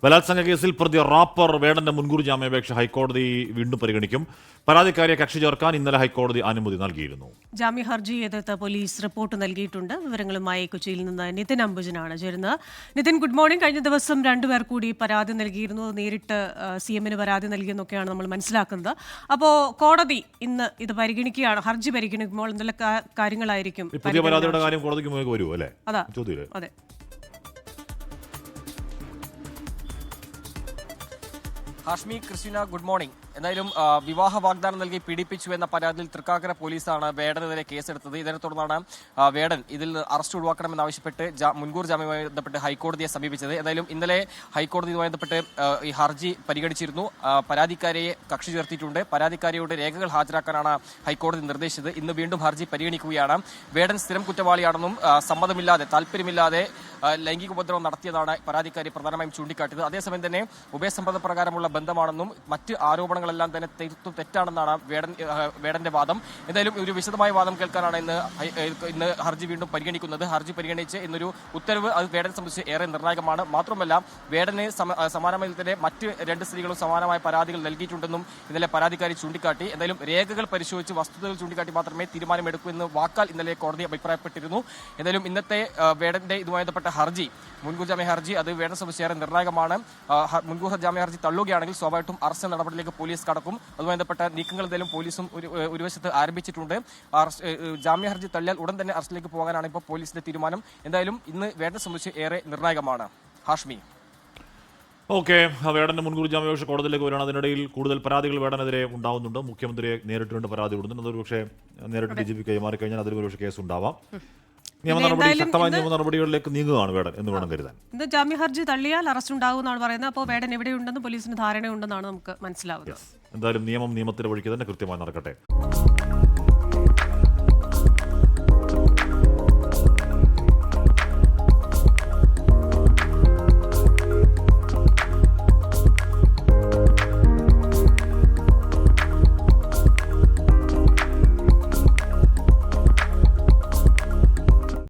ബലാത്സംഗ കേസിൽ പ്രതി റാപ്പർ വേടന്റെ മുൻകൂർ ജാമ്യാപേക്ഷ ഹൈക്കോടതി വീണ്ടും പരിഗണിക്കും. പരാതിക്കാരിയെ കക്ഷി ചേർക്കാൻ ഇന്നലെ ഹൈക്കോടതി അനുമതി നൽകിയിരുന്നു. ജാമ്യ ഹർജി എതിർത്ത് പോലീസ് റിപ്പോർട്ട് നൽകിയിട്ടുണ്ട്. വിവരങ്ങളുമായി കൊച്ചിയിൽ നിന്ന് നിതിൻ അംബുജനാണ് ചേരുന്നത്. Nithin, good morning. കഴിഞ്ഞ ദിവസം രണ്ടുപേർ കൂടി പരാതി നൽകിയിരുന്നു. നേരിട്ട് CM-ന് പരാതി നൽകിയെന്നൊക്കെയാണ് നമ്മൾ മനസ്സിലാക്കുന്നത്. അപ്പോൾ കോടതി ഇന്ന് ഇത് പരിഗണിക്കുകയാണ്. ഹർജി പരിഗണിക്കുമ്പോൾ എന്തെല്ലാം കാര്യങ്ങളായിരിക്കും? പുതിയ പരാതിയുടെ കാര്യം കോടതിക്ക് മുന്നിൽ വരുമോ അല്ലേ? അതെ. Hashmi, Christina, good morning. എന്തായാലും വിവാഹ വാഗ്ദാനം നൽകി പീഡിപ്പിച്ചു എന്ന പരാതിയിൽ തൃക്കാക്കര പോലീസാണ് വേടനെതിരെ കേസെടുത്തത്. ഇതിനെ തുടർന്നാണ് വേടൻ ഇതിൽ അറസ്റ്റ് ഒഴിവാക്കണമെന്നാവശ്യപ്പെട്ട് മുൻകൂർ ജാമ്യവുമായി ബന്ധപ്പെട്ട് ഹൈക്കോടതിയെ സമീപിച്ചത്. എന്തായാലും ഇന്നലെ ഹൈക്കോടതിയുമായി ബന്ധപ്പെട്ട് ഈ ഹർജി പരിഗണിച്ചിരുന്നു. പരാതിക്കാരിയെ കക്ഷി ചേർത്തിട്ടുണ്ട്. പരാതിക്കാരിയുടെ രേഖകൾ ഹാജരാക്കാനാണ് ഹൈക്കോടതി നിർദ്ദേശിച്ചത്. ഇന്ന് വീണ്ടും ഹർജി പരിഗണിക്കുകയാണ്. വേടൻ സ്ഥിരം കുറ്റവാളിയാണെന്നും സമ്മതമില്ലാതെ താല്പര്യമില്ലാതെ ലൈംഗിക ഉപദ്രവം നടത്തിയതാണ് പരാതിക്കാരി പ്രധാനമായും ചൂണ്ടിക്കാട്ടിയത്. അതേസമയം തന്നെ ഉഭയസമ്മതപ്രകാരമുള്ള ബന്ധമാണെന്നും മറ്റ് ആരോപണങ്ങളെല്ലാം തന്നെ തീർത്തും തെറ്റാണെന്നാണ് വേടന്റെ വാദം. എന്തായാലും ഒരു വിശദമായ വാദം കേൾക്കാനാണ് ഇന്ന് ഹർജി വീണ്ടും പരിഗണിക്കുന്നത്. ഹർജി പരിഗണിച്ച് ഇന്നൊരു ഉത്തരവ് അത് വേടനെ സംബന്ധിച്ച് ഏറെ നിർണായകമാണ്. മാത്രമല്ല വേടന് സമാനമായി തന്നെ മറ്റ് രണ്ട് സ്ത്രീകളും സമാനമായ പരാതികൾ നൽകിയിട്ടുണ്ടെന്നും ഇന്നലെ പരാതിക്കാരി ചൂണ്ടിക്കാട്ടി. എന്തായാലും രേഖകൾ പരിശോധിച്ച് വസ്തുതകൾ ചൂണ്ടിക്കാട്ടി മാത്രമേ തീരുമാനമെടുക്കൂ എന്ന് വാക്കാൽ ഇന്നലെ കോടതി അഭിപ്രായപ്പെട്ടിരുന്നു. എന്തായാലും ഇന്നത്തെ വേടന്റെ ഇതുമായി ബന്ധപ്പെട്ട ഹർജി, മുൻകൂർ ജാമ്യ ഹർജി, അത് വേടനെ സംബന്ധിച്ച് ഏറെ നിർണായകമാണ്. മുൻകൂർ ജാമ്യ ഹർജി തള്ളുകയാണെങ്കിൽ സ്വാഭാവികമായിട്ടും അറസ്റ്റ് നടപടിയിലേക്ക് പോലീസ് കടക്കും. അതുമായി ബന്ധപ്പെട്ട നീക്കങ്ങൾ എന്തായാലും പോലീസും ഒരു വശത്ത് ആരംഭിച്ചിട്ടുണ്ട്. ജാമ്യ ഹർജി തള്ളിയാൽ ഉടൻ തന്നെ അറസ്റ്റിലേക്ക് പോകാനാണ് ഇപ്പോൾ പോലീസിന്റെ തീരുമാനം. എന്തായാലും ഇന്ന് വേടനെ സംബന്ധിച്ച് ഏറെ നിർണായകമാണ്. ഹാഷ്മി. ഓക്കെ, വേടന്റെ മുൻകൂർ ജാമ്യാപേക്ഷ കോടതിയിലേക്ക് വരികയാണ്. അതിനിടയിൽ കൂടുതൽ പരാതികൾ വേടനെതിരെ ഉണ്ടാവുന്നുണ്ട്. മുഖ്യമന്ത്രിയെ നേരിട്ട് രണ്ട് പരാതി കൊടുക്കുന്നുണ്ട്. അതൊരു പക്ഷേ നേരിട്ട് DGP കൈമാറി കഴിഞ്ഞാൽ അതിൽ ഒരു കേസ് ഉണ്ടാവാം. ശക്തമായ നിയമ നടപടികളിലേക്ക് നീങ്ങുകയാണ് വേടൻ എന്ന് വേണം കരുതാൻ. ഇത് ജാമ്യ ഹർജി തള്ളിയാൽ അറസ്റ്റ് ഉണ്ടാകുമെന്നാണ് പറയുന്നത്. അപ്പോൾ വേടൻ എവിടെയുണ്ടെന്ന് പോലീസിന് ധാരണയുണ്ടെന്നാണ് നമുക്ക് മനസ്സിലാവുന്നത്. എന്തായാലും നിയമം നിയമത്തിന്റെ വഴിക്ക് തന്നെ കൃത്യമായി നടക്കട്ടെ.